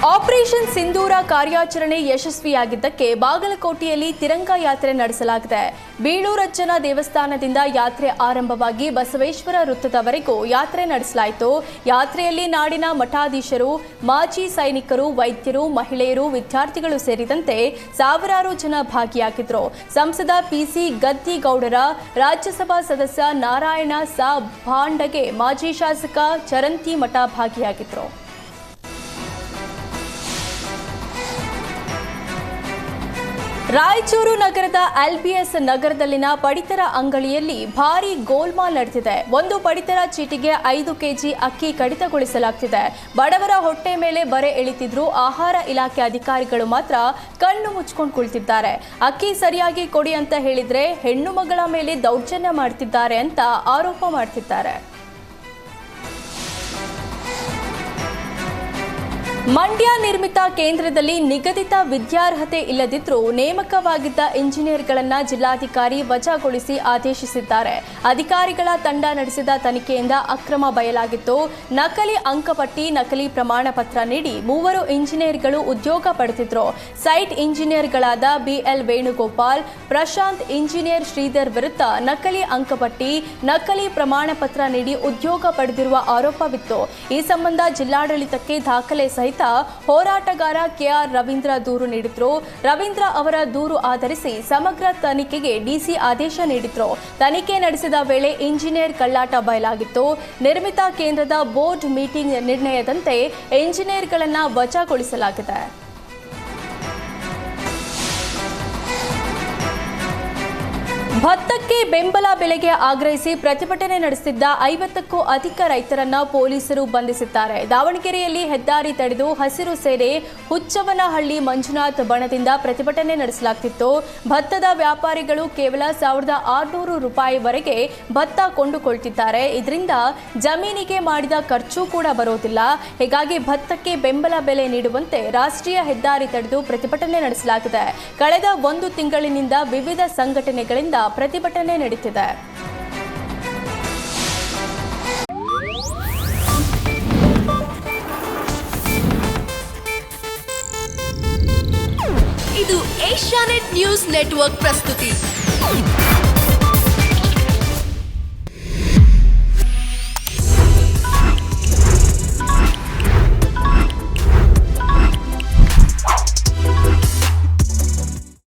Operation ಸಿಂಧೂರ ಕಾರ್ಯಾಚರಣೆ ಯಶಸ್ವಿಯಾಗಿದ್ದಕ್ಕೆ ಬಾಗಲಕೋಟೆಯಲ್ಲಿ ತಿರಂಗ ಯಾತ್ರೆ ನಡೆಸಲಾಗಿದೆ. ಬೀಳೂರಜ್ಜನ ದೇವಸ್ಥಾನದಿಂದ ಯಾತ್ರೆ ಆರಂಭವಾಗಿ ಬಸವೇಶ್ವರ ವೃತ್ತದವರೆಗೂ ಯಾತ್ರೆ ನಡೆಸಲಾಯಿತು. ಯಾತ್ರೆಯಲ್ಲಿ ನಾಡಿನ ಮಠಾಧೀಶರು, ಮಾಜಿ ಸೈನಿಕರು, ವೈದ್ಯರು, ಮಹಿಳೆಯರು, ವಿದ್ಯಾರ್ಥಿಗಳು ಸೇರಿದಂತೆ ಸಾವಿರಾರು ಜನ ಭಾಗಿಯಾಗಿದ್ದರು. ಸಂಸದ ಪಿಸಿ ಗದ್ದಿಗೌಡರ, ರಾಜ್ಯಸಭಾ ಸದಸ್ಯ ನಾರಾಯಣ ಸಾ ಭಾಂಡಗೆ, ಮಾಜಿ ಶಾಸಕ ಚರಂತಿ ಮಠ ಭಾಗಿಯಾಗಿದ್ದರು. ರಾಯಚೂರು ನಗರದ ಎಲ್ಬಿಎಸ್ ನಗರದಲ್ಲಿನ ಪಡಿತರ ಅಂಗಡಿಯಲ್ಲಿ ಭಾರೀ ಗೋಲ್ಮಾಲ್ ನಡೆದಿದೆ. ಒಂದು ಪಡಿತರ ಚೀಟಿಗೆ 5 ಕೆಜಿ ಅಕ್ಕಿ ಕಡಿತಗೊಳಿಸಲಾಗ್ತಿದೆ. ಬಡವರ ಹೊಟ್ಟೆ ಮೇಲೆ ಬರೆ ಎಳಿತಿದ್ರು. ಆಹಾರ ಇಲಾಖೆ ಅಧಿಕಾರಿಗಳು ಮಾತ್ರ ಕಣ್ಣು ಮುಚ್ಕೊಂಡು ಕುಳಿತಿದ್ದಾರೆ. ಅಕ್ಕಿ ಸರಿಯಾಗಿ ಕೊಡಿ ಅಂತ ಹೇಳಿದ್ರೆ ಹೆಣ್ಣು ಮಗಳ ಮೇಲೆ ದೌರ್ಜನ್ಯ ಮಾಡ್ತಿದ್ದಾರೆ ಅಂತ ಆರೋಪ ಮಾಡ್ತಿದ್ದಾರೆ. ಮಂಡ್ಯ ನಿರ್ಮಿತ ಕೇಂದ್ರದಲ್ಲಿ ನಿಗದಿತ ವಿದ್ಯಾರ್ಹತೆ ಇಲ್ಲದಿದ್ದರೂ ನೇಮಕವಾಗಿದ್ದ ಇಂಜಿನಿಯರ್ಗಳನ್ನು ಜಿಲ್ಲಾಧಿಕಾರಿ ವಜಾಗೊಳಿಸಿ ಆದೇಶಿಸಿದ್ದಾರೆ. ಅಧಿಕಾರಿಗಳ ತಂಡ ನಡೆಸಿದ ತನಿಖೆಯಿಂದ ಅಕ್ರಮ ಬಯಲಾಗಿತ್ತು. ನಕಲಿ ಅಂಕಪಟ್ಟಿ, ನಕಲಿ ಪ್ರಮಾಣ ಪತ್ರ ನೀಡಿ 3 ಇಂಜಿನಿಯರ್ಗಳು ಉದ್ಯೋಗ ಪಡೆದಿದ್ರು. ಸೈಟ್ ಇಂಜಿನಿಯರ್ಗಳಾದ ಬಿಎಲ್ ವೇಣುಗೋಪಾಲ್, ಪ್ರಶಾಂತ್, ಇಂಜಿನಿಯರ್ ಶ್ರೀಧರ್ ವಿರುದ್ಧ ನಕಲಿ ಅಂಕಪಟ್ಟಿ, ನಕಲಿ ಪ್ರಮಾಣ ಪತ್ರ ನೀಡಿ ಉದ್ಯೋಗ ಪಡೆದಿರುವ ಆರೋಪವಿತ್ತು. ಈ ಸಂಬಂಧ ಜಿಲ್ಲಾಡಳಿತಕ್ಕೆ ದಾಖಲೆ ಸಹಿತ ಹೋರಾಟಗಾರ ಕೆಆರ್ ರವೀಂದ್ರ ದೂರು ನೀಡಿದ್ರು. ರವೀಂದ್ರ ಅವರ ದೂರು ಆಧರಿಸಿ ಸಮಗ್ರ ತನಿಖೆಗೆ ಡಿಸಿ ಆದೇಶ ನೀಡಿದ್ರು. ತನಿಖೆ ನಡೆಸಿದ ವೇಳೆ ಇಂಜಿನಿಯರ್ ಕಳ್ಳಾಟ ಬಯಲಾಗಿತ್ತು. ನಿರ್ಮಿತ ಕೇಂದ್ರದ ಬೋರ್ಡ್ ಮೀಟಿಂಗ್ ನಿರ್ಣಯದಂತೆ ಇಂಜಿನಿಯರ್ಗಳನ್ನು ವಜಾಗೊಳಿಸಲಾಗಿದೆ. ಭತ್ತಕ್ಕೆ ಬೆಂಬಲ ಬೆಲೆಗೆ ಆಗ್ರಹಿಸಿ ಪ್ರತಿಭಟನೆ ನಡೆಸಿದ್ದ 50ಕ್ಕೂ ಅಧಿಕ ರೈತರನ್ನ ಪೊಲೀಸರು ಬಂಧಿಸಿದ್ದಾರೆ. ದಾವಣಗೆರೆಯಲ್ಲಿ ಹೆದ್ದಾರಿ ತಡೆದು ಹಸಿರು ಸೇನೆ ಹುಚ್ಚವನಹಳ್ಳಿ ಮಂಜುನಾಥ್ ಬಣದಿಂದ ಪ್ರತಿಭಟನೆ ನಡೆಸಲಾಗುತ್ತಿತ್ತು. ಭತ್ತದ ವ್ಯಾಪಾರಿಗಳು ಕೇವಲ 1600 ರೂಪಾಯಿವರೆಗೆ ಭತ್ತ ಕೊಂಡುಕೊಳ್ತಿದ್ದಾರೆ. ಇದರಿಂದ ಜಮೀನಿಗೆ ಮಾಡಿದ ಖರ್ಚು ಕೂಡ ಬರೋದಿಲ್ಲ. ಹೀಗಾಗಿ ಭತ್ತಕ್ಕೆ ಬೆಂಬಲ ಬೆಲೆ ನೀಡುವಂತೆ ರಾಷ್ಟ್ರೀಯ ಹೆದ್ದಾರಿ ತಡೆದು ಪ್ರತಿಭಟನೆ ನಡೆಸಲಾಗಿದೆ. ಕಳೆದ 1 ತಿಂಗಳಿನಿಂದ ವಿವಿಧ ಸಂಘಟನೆಗಳಿಂದ ಪ್ರತಿಭಟನೆ ನಡೆಯುತ್ತಿದೆ. ಇದು ಏಷ್ಯಾನೆಟ್ ನ್ಯೂಸ್ ನೆಟ್ವರ್ಕ್ ಪ್ರಸ್ತುತಿ.